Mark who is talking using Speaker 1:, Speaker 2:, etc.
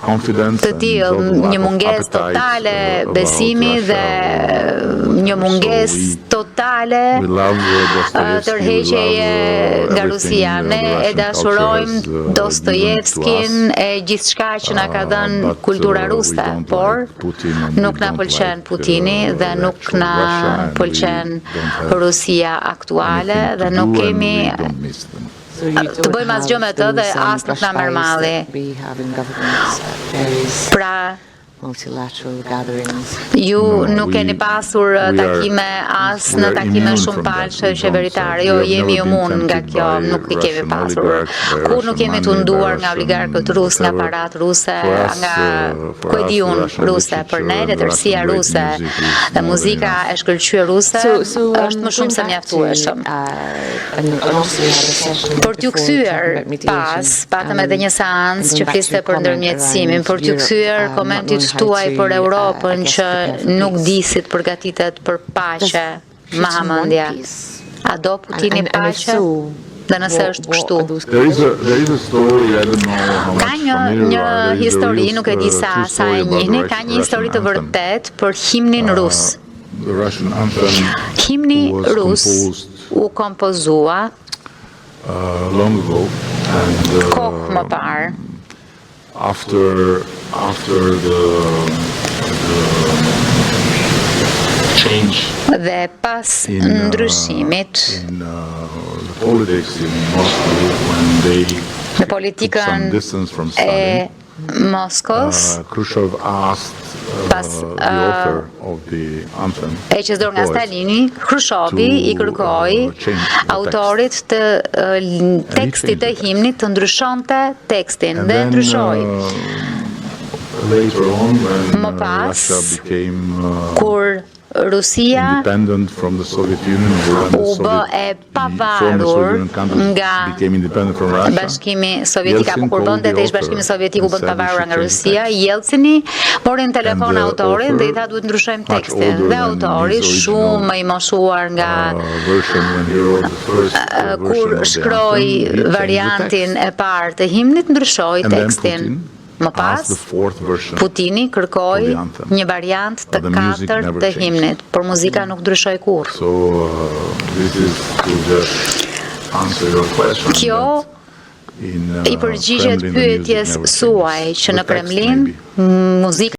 Speaker 1: të tillë, një mungesë totale besimi dhe një mungesë totale tërheqjeje nga Rusia. Ne e dashurojmë Dostojevskin e gjithçka që na ka dhënë kultura ruse, por nuk na pëlqen Putini dhe nuk na pëlqen Rusia aktuale dhe nuk kemi të bëjmë asgjë me të dhe as nuk na merr malli. Pra, ju nuk keni pasur takime as në takime shumë palëshe qeveritare, jo jemi imun nga kjo, nuk i kemi pasur. Kur nuk kemi të nduar nga oligarkët rus, nga parat ruse, nga kuediun ruse, për ne letërsia ruse dhe muzika e shkëlqyer ruse është më shumë se mjaftueshëm. Për t'ju kthyer patëm edhe një seancë që fliste për ndërmjetësimin, për t'ju kthyer komentit tuaj për Europën që nuk disit përgatitet për paqe, ma hamendja. A do Putini paqe? Dhe nëse është kështu. Ka një histori, nuk e di sa e njihni, ka një histori të vërtet për himnin rus. Himni rus u kompozua kohë më parë. After the change
Speaker 2: dhe pas ndryshimit në politikën e Moskës, pas heqjes dorë nga Stalini, Khrushchevi i kërkoi autorit të tekstit të himnit të ndryshonte tekstin dhe ndryshoi. Më pas, kur Rusia u bë e pavarur nga Bashkimi Sovjetik, apo kur bënte të ish Bashkimi Sovjetik u bën pavarur nga Rusia, Jelcini mori në telefon autorin dhe i tha duhet ndryshojmë tekstin. Dhe autori shumë i moshuar nga kur shkroi variantin e parë të himnit, ndryshoi tekstin. Më pas, Putini kërkoi një variant të katërt të himnit, por muzika nuk ndryshoi kurrë. Kjo i përgjigjet pyetjes suaj që në Kremlin muzika